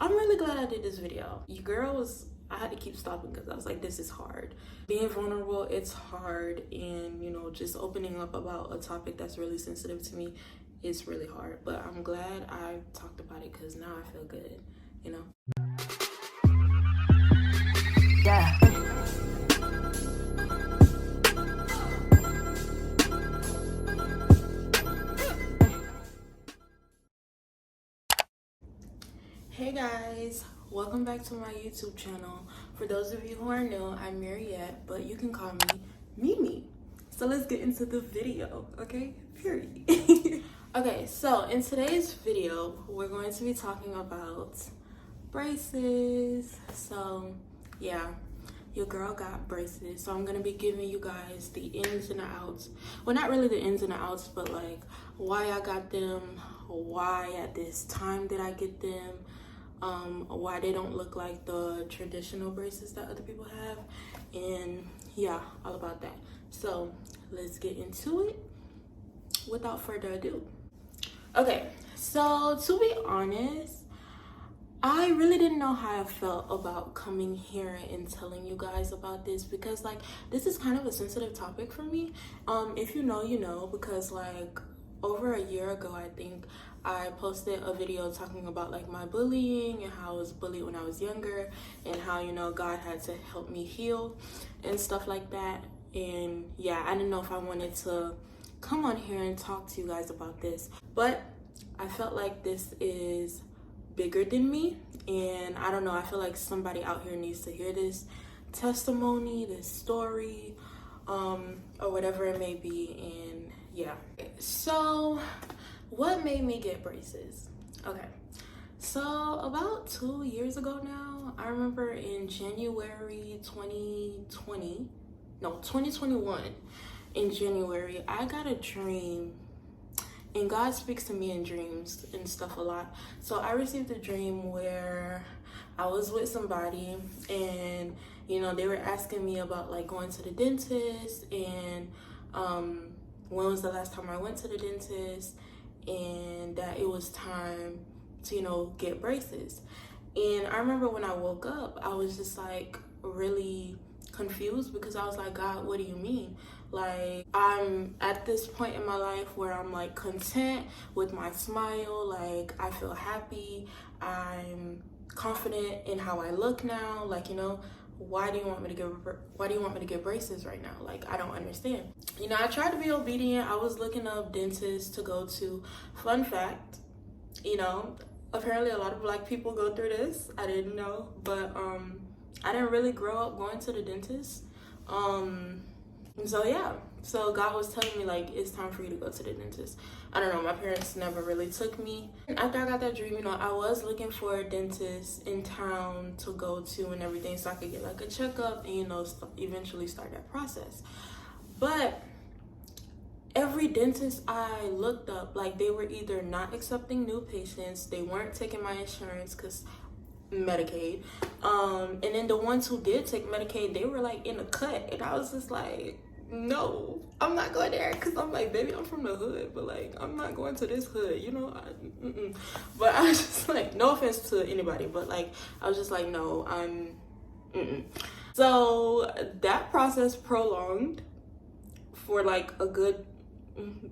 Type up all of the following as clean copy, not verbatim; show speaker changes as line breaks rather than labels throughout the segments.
I'm really glad I did this video. Your girl was, I had to keep stopping because I was like, this is hard. Being vulnerable, it's hard, and you know, just opening up about a topic that's really sensitive to me is really hard. But I'm glad I talked about it because now I feel good, you know? Yeah. Hey guys, welcome back to my YouTube channel. For those of you who are new, I'm Muriette, but you can call me Mimi. So let's get into the video, okay? Period. Okay, so in today's video, we're going to be talking about braces. So yeah, your girl got braces. So I'm gonna be giving you guys the ins and the outs. Well, not really the ins and the outs, but like why I got them, why at this time did I get them, why they don't look like the traditional braces that other people have, and yeah, all about that. So let's get into it without further ado. Okay, so to be honest, I really didn't know how I felt about coming here and telling you guys about this, because like this is kind of a sensitive topic for me. If you know, you know, because like over a year ago, I think I posted a video talking about like my bullying and how I was bullied when I was younger, and how, you know, God had to help me heal and stuff like that. And yeah, I didn't know if I wanted to come on here and talk to you guys about this, but I felt like this is bigger than me, and I don't know, I feel like somebody out here needs to hear this testimony, this story, or whatever it may be. And yeah, so what made me get braces? Okay, so about 2 years ago now, I remember in January 2021, in January, I got a dream. And God speaks to me in dreams and stuff a lot. So I received a dream where I was with somebody, and you know, they were asking me about like going to the dentist, and when was the last time I went to the dentist, and that it was time to, you know, get braces. And I remember when I woke up, I was just like really confused, because I was like, God, what do you mean? Like, I'm at this point in my life where I'm like content with my smile, like I feel happy, I'm confident in how I look now, like, you know, why do you want me to get braces right now? Like, I don't understand. You know, I tried to be obedient. I was looking up dentists to go to. Fun fact, you know, apparently a lot of Black people go through this. I didn't know, but I didn't really grow up going to the dentist. And so yeah, so God was telling me like, it's time for you to go to the dentist. I don't know, my parents never really took me. After I got that dream, you know, I was looking for a dentist in town to go to and everything, so I could get like a checkup and, you know, eventually start that process. But every dentist I looked up, like they were either not accepting new patients, they weren't taking my insurance because Medicaid, and then the ones who did take Medicaid, they were like in a cut, and I was just like, no, I'm not going there, because I'm like, baby, I'm from the hood, but like I'm not going to this hood, you know. But I was just like, no offense to anybody, but like I was just like, no, So that process prolonged for like a good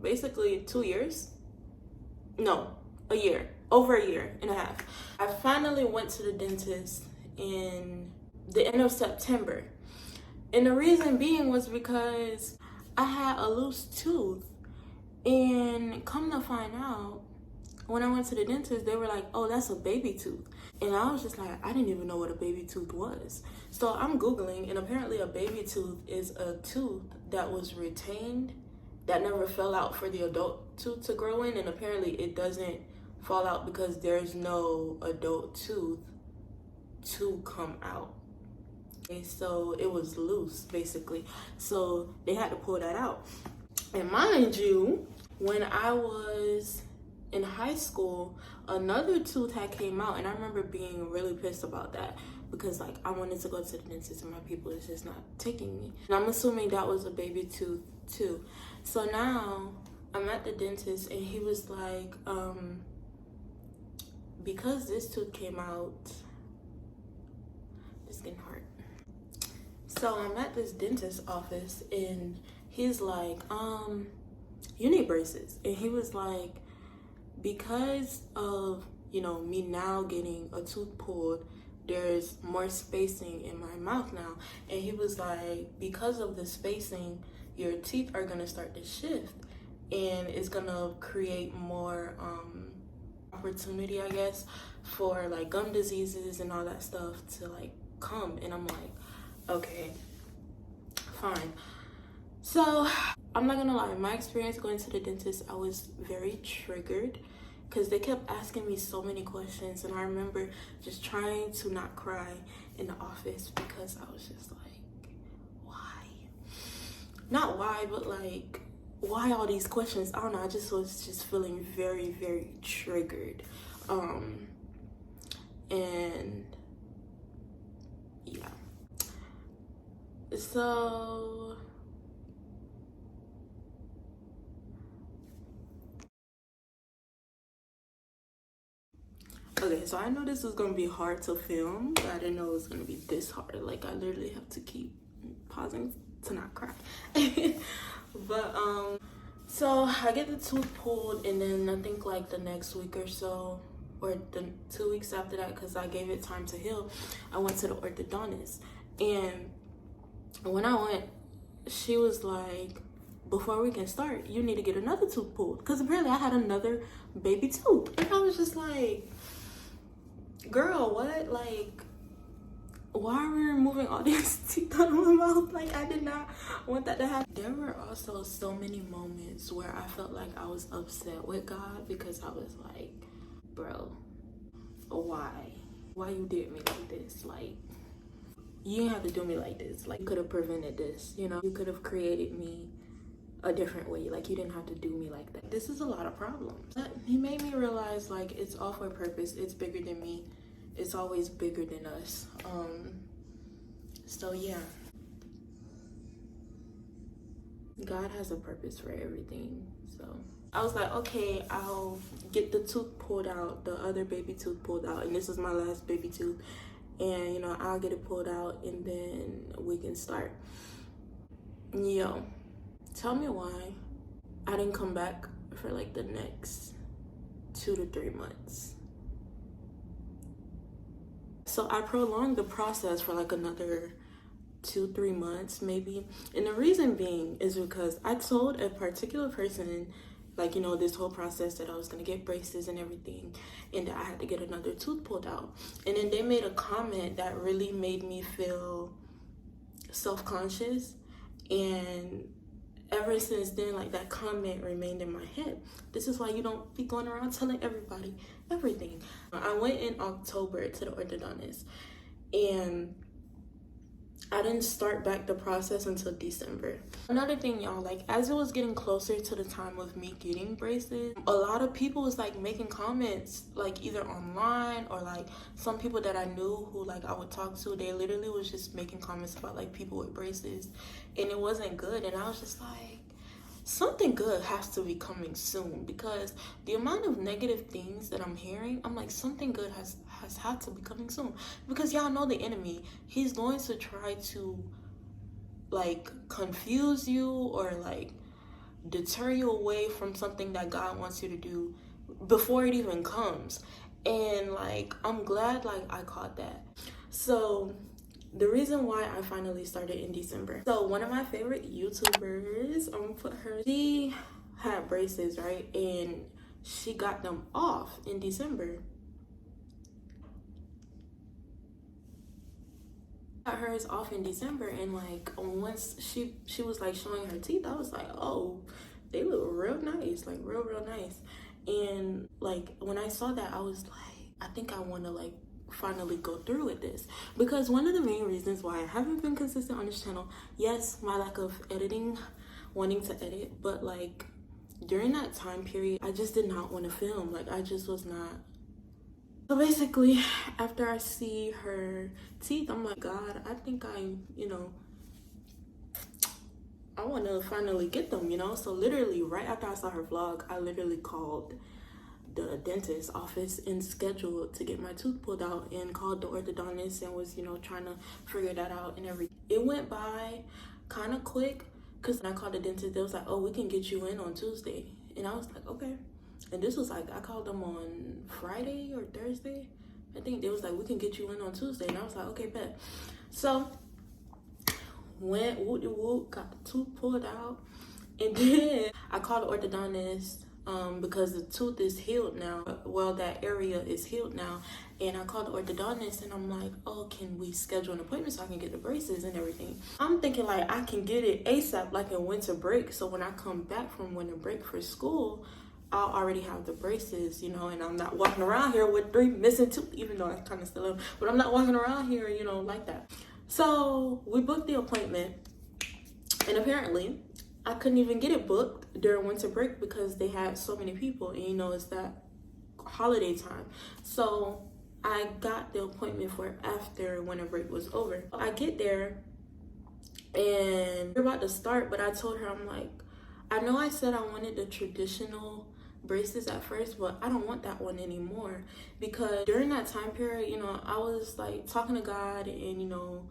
basically 2 years, no, a year, over a year and a half. I finally went to the dentist in the end of September. And the reason being was because I had a loose tooth. And come to find out, when I went to the dentist, they were like, oh, that's a baby tooth. And I was just like, I didn't even know what a baby tooth was. So I'm Googling, and apparently a baby tooth is a tooth that was retained, that never fell out for the adult tooth to grow in. And apparently it doesn't fall out because there's no adult tooth to come out. Okay, so it was loose basically, so they had to pull that out. And mind you, when I was in high school, another tooth had came out, and I remember being really pissed about that, because like I wanted to go to the dentist and my people is just not taking me. And I'm assuming that was a baby tooth too. So now I'm at the dentist, and he was like, because this tooth came out, it's getting hard. So I'm at this dentist office and he's like, you need braces. And he was like, because of, you know, me now getting a tooth pulled, there's more spacing in my mouth now. And he was like, because of the spacing, your teeth are gonna start to shift and it's gonna create more opportunity, I guess, for like gum diseases and all that stuff to like come. And I'm like, okay, fine. So I'm not gonna lie, my experience going to the dentist, I was very triggered because they kept asking me so many questions, and I remember just trying to not cry in the office because I was just like, why? Not why, but like, why all these questions? I don't know, I just was just feeling very, very triggered. And yeah. So okay, so I know this was gonna be hard to film, but I didn't know it was gonna be this hard. Like, I literally have to keep pausing to not cry. But so I get the tooth pulled, and then I think like the next week or so, or the 2 weeks after that, because I gave it time to heal, I went to the orthodontist. And when I went, she was like, before we can start, you need to get another tooth pulled, because apparently I had another baby tooth. And I was just like, girl, what? Like, why are we removing all these teeth out of my mouth? Like, I did not want that to happen. There were also so many moments where I felt like I was upset with God, because I was like, bro, why you did me like this? Like, you didn't have to do me like this. Like, you could have prevented this, you know? You could have created me a different way. Like, you didn't have to do me like that. This is a lot of problems. But he made me realize, like, it's all for a purpose. It's bigger than me. It's always bigger than us. So yeah, God has a purpose for everything. So I was like, okay, I'll get the tooth pulled out, the other baby tooth pulled out, and this is my last baby tooth, and you know, I'll get it pulled out and then we can start. Yo, tell me why I didn't come back for like the next 2 to 3 months. So I prolonged the process for like another 2-3 months maybe. And the reason being is because I told a particular person, like, you know, this whole process, that I was gonna get braces and everything, and that I had to get another tooth pulled out. And then they made a comment that really made me feel self-conscious, and ever since then, like, that comment remained in my head. This is why you don't be going around telling everybody everything. I went in October to the orthodontist, and I didn't start back the process until December. Another thing, y'all, like, as it was getting closer to the time of me getting braces, a lot of people was like making comments, like either online or like some people that I knew who like I would talk to, they literally was just making comments about like people with braces, and it wasn't good. And I was just like, something good has to be coming soon, because the amount of negative things that I'm hearing, I'm like, something good has had to be coming soon. Because y'all know the enemy, he's going to try to like confuse you or like deter you away from something that God wants you to do before it even comes. And like, I'm glad like I caught that. So the reason why I finally started in December. So one of my favorite YouTubers, I'm gonna put her, she had braces, right? And she got them off in December. Got hers off in December, and like once she was like showing her teeth, I was like, oh, they look real nice, like real nice. And like when I saw that, I was like, I think I want to like finally go through with this, because one of the main reasons why I haven't been consistent on this channel, yes, my lack of editing, wanting to edit, but like during that time period, I just did not want to film. Like, I just was not. So basically, after I see her teeth, I'm like, God, I think you know, I want to finally get them, you know? So literally right after I saw her vlog, I literally called the dentist office and scheduled to get my tooth pulled out, and called the orthodontist and was, you know, trying to figure that out and everything. It went by kind of quick, because when I called the dentist, they was like, oh, we can get you in on Tuesday. And I was like, okay. And this was like, I called them on Friday or Thursday. I think they was like, we can get you in on Tuesday. And I was like, okay, bet. So went whoop, got the tooth pulled out. And then I called the orthodontist because the tooth is healed now. Well, that area is healed now. And I called the orthodontist and I'm like, oh, can we schedule an appointment so I can get the braces and everything? I'm thinking like I can get it ASAP, like in winter break. So when I come back from winter break for school, I'll already have the braces, you know, and I'm not walking around here with 3 missing teeth, even though I kind of still am, but I'm not walking around here, you know, like that. So we booked the appointment, and apparently I couldn't even get it booked during winter break because they had so many people, and you know, it's that holiday time. So I got the appointment for after winter break was over. I get there and we're about to start, but I told her, I'm like, I know I said I wanted the traditional braces at first, but I don't want that one anymore, because during that time period, you know, I was like talking to God and, you know,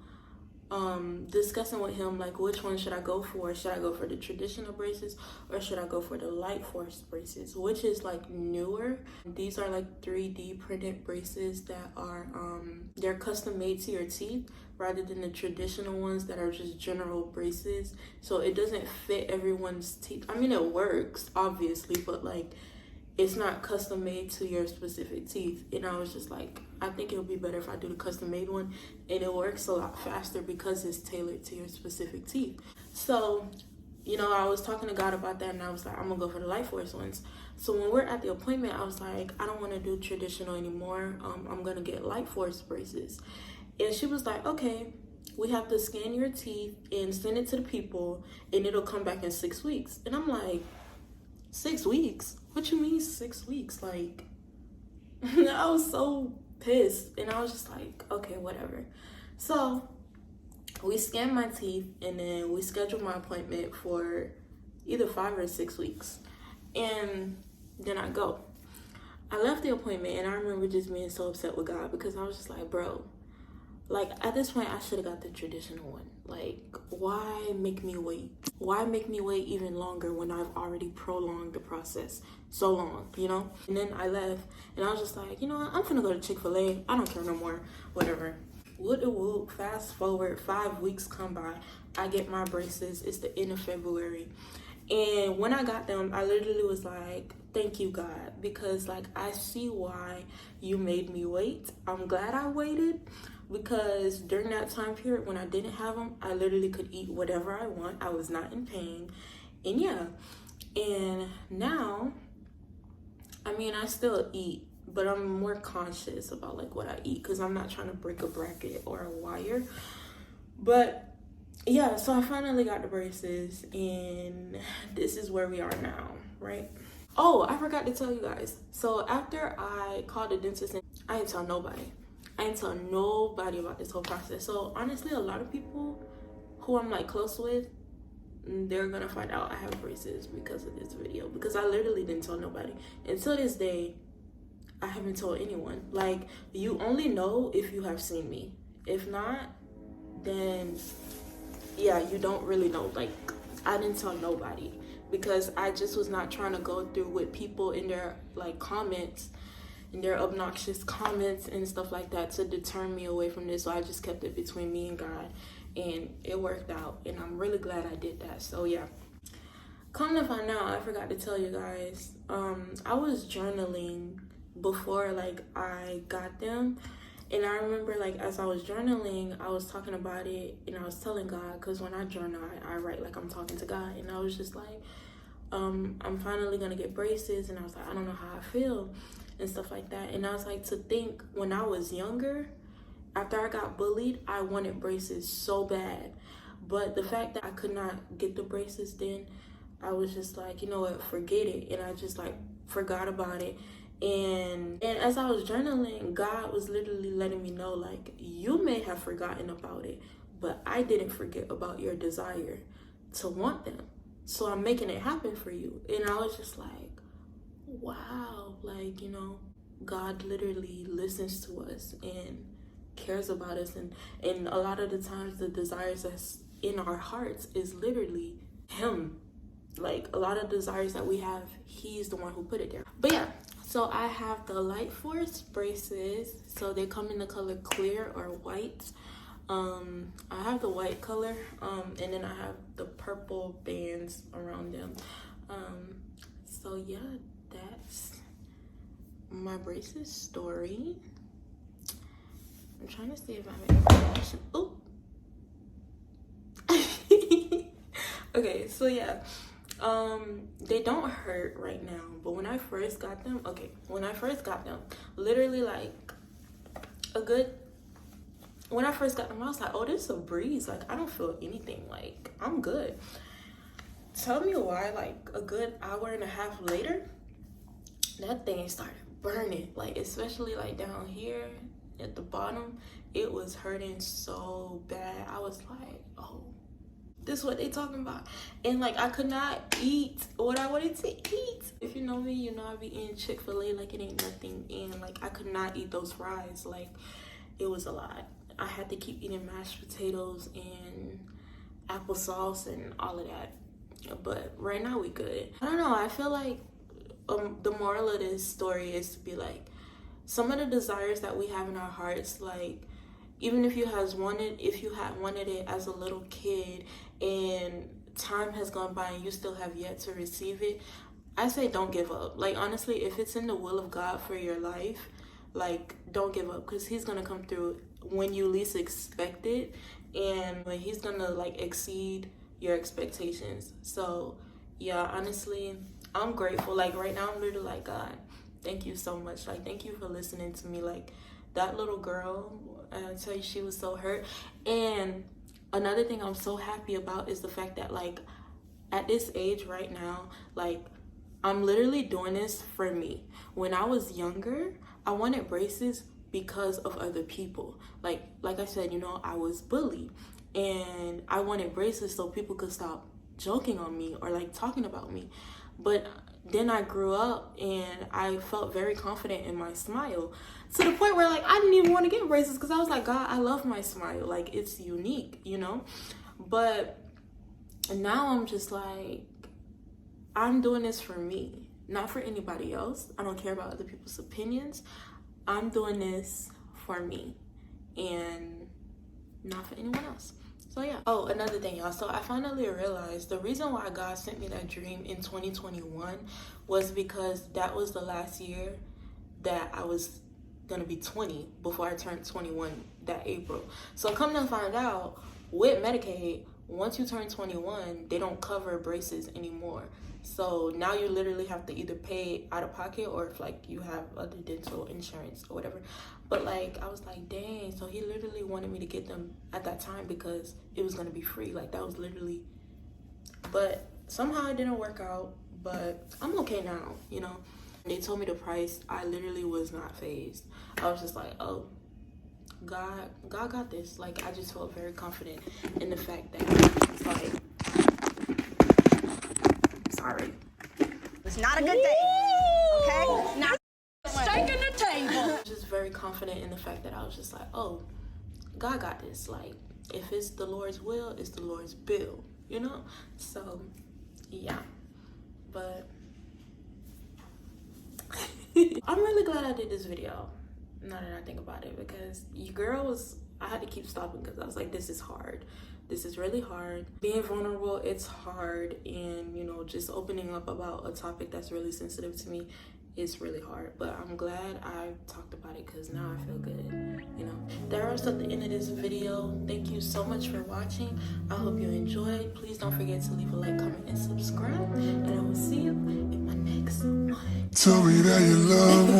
discussing with him like which one should I go for. Should I go for the traditional braces or should I go for the light force braces, which is like newer? These are like 3D printed braces that are they're custom made to your teeth rather than the traditional ones that are just general braces. So it doesn't fit everyone's teeth. I mean, it works obviously, but like it's not custom made to your specific teeth. And I was just like, I think it'll be better if I do the custom made one, and it works a lot faster because it's tailored to your specific teeth. So, you know, I was talking to God about that, and I was like, I'm gonna go for the light force ones. So when we're at the appointment, I was like, I don't want to do traditional anymore. I'm gonna get light force braces. And she was like, okay, we have to scan your teeth and send it to the people, and it'll come back in 6 weeks. And I'm like, 6 weeks? What you mean 6 weeks? Like, I was so pissed, and I was just like, okay, whatever. So we scanned my teeth, and then we scheduled my appointment for either 5 or 6 weeks, and then I go. I left the appointment, and I remember just being so upset with God, because I was just like, bro, like at this point I should have got the traditional one. Like, why make me wait? Why make me wait even longer when I've already prolonged the process so long, you know? And then I left, and I was just like, you know what, I'm gonna go to Chick-fil-A. I don't care no more, whatever. Whoop, fast forward, 5 weeks come by. I get my braces. It's the end of February. And when I got them, I literally was like, thank you, God, because like I see why you made me wait. I'm glad I waited, because during that time period when I didn't have them, I literally could eat whatever I want. I was not in pain. And yeah, and now, I mean, I still eat, but I'm more conscious about like what I eat, because I'm not trying to break a bracket or a wire. But yeah, so I finally got the braces, and this is where we are now, right? Oh, I forgot to tell you guys. So after I called the dentist, I didn't tell nobody. I didn't tell nobody about this whole process. So honestly, a lot of people who I'm like close with, they're gonna find out I have braces because of this video, because I literally didn't tell nobody. Until this day, I haven't told anyone. Like, you only know if you have seen me. If not, then yeah, you don't really know. Like, I didn't tell nobody, because I just was not trying to go through with people in their like comments, in their obnoxious comments and stuff like that, to deter me away from this. So I just kept it between me and God, and it worked out, and I'm really glad I did that. So yeah, come to find out, I forgot to tell you guys, I was journaling before like I got them. And I remember, like, as I was journaling, I was talking about it, and I was telling God, because when I journal, I write like I'm talking to God. And I was just like, I'm finally gonna get braces, and I was like, I don't know how I feel and stuff like that. And I was like, to think, when I was younger, after I got bullied, I wanted braces so bad. But the fact that I could not get the braces then, I was just like, you know what, forget it. And I just like forgot about it. And as I was journaling, God was literally letting me know, like, you may have forgotten about it, but I didn't forget about your desire to want them. So I'm making it happen for you. And I was just like, wow, like, you know, God literally listens to us and cares about us, and a lot of the times the desires that's in our hearts is literally him. Like, a lot of desires that we have, he's the one who put it there. But yeah, so I have the Light Force braces. So they come in the color clear or white. I have the white color, and then I have the purple bands around them. So yeah, that's my braces story. I'm trying to see if I'm in fashion. Oh. Okay, so yeah, they don't hurt right now, but when I first got them, literally like when I first got them, I was like, oh, this is a breeze. Like, I don't feel anything. Like, I'm good. Tell me why, like, a good hour and a half later, that thing started burning. Like, especially, like, down here at the bottom, it was hurting so bad. I was like, oh, this is what they talking about. And, like, I could not eat what I wanted to eat. If you know me, you know I be eating Chick-fil-A like it ain't nothing. And, like, I could not eat those fries. Like, it was a lot. I had to keep eating mashed potatoes and applesauce and all of that. But right now we good. I don't know. I feel like the moral of this story is to be like, some of the desires that we have in our hearts, like, even if you had wanted it as a little kid and time has gone by and you still have yet to receive it, I say don't give up. Like, honestly, if it's in the will of God for your life, like, don't give up, because he's gonna come through when you least expect it, and when he's gonna like exceed your expectations. So yeah, honestly, I'm grateful. Like, right now I'm literally like, God, thank you so much. Like, thank you for listening to me. Like, that little girl, I tell you, she was so hurt. And another thing I'm so happy about is the fact that, like, at this age right now, like, I'm literally doing this for me. When I was younger, I wanted braces because of other people. Like I said, you know, I was bullied, and I wanted braces so people could stop joking on me or like talking about me. But then I grew up and I felt very confident in my smile, to the point where, like, I didn't even want to get braces because I was like, God, I love my smile. Like, it's unique, you know? But now I'm just like, I'm doing this for me, not for anybody else. I don't care about other people's opinions. I'm doing this for me and not for anyone else. So yeah. Oh, another thing, y'all. So I finally realized the reason why God sent me that dream in 2021 was because that was the last year that I was gonna be 20 before I turned 21 that April. So come to find out, with Medicaid, once you turn 21, they don't cover braces anymore. So now you literally have to either pay out of pocket, or if like you have other dental insurance or whatever. But like, I was like, dang, so he literally wanted me to get them at that time because it was gonna be free. Like, that was literally, but somehow it didn't work out. But I'm okay now, you know. They told me the price, I literally was not fazed. I was just like, oh, God got this. Like, I just felt very confident in the fact that it's like, sorry,
it's not a good day, okay? Not steak in the table.
Just very confident in the fact that I was just like, oh, God got this. Like, if it's the Lord's will, it's the Lord's bill, you know? So yeah, but I'm really glad I did this video, now that I think about it, because your girl was, I had to keep stopping because I was like, this is hard. This is really hard. Being vulnerable, it's hard. And, you know, just opening up about a topic that's really sensitive to me is really hard. But I'm glad I talked about it because now I feel good, you know. That was at the end of this video. Thank you so much for watching. I hope you enjoyed. Please don't forget to leave a like, comment, and subscribe. And I will see you in my next one. Tell me that you love me.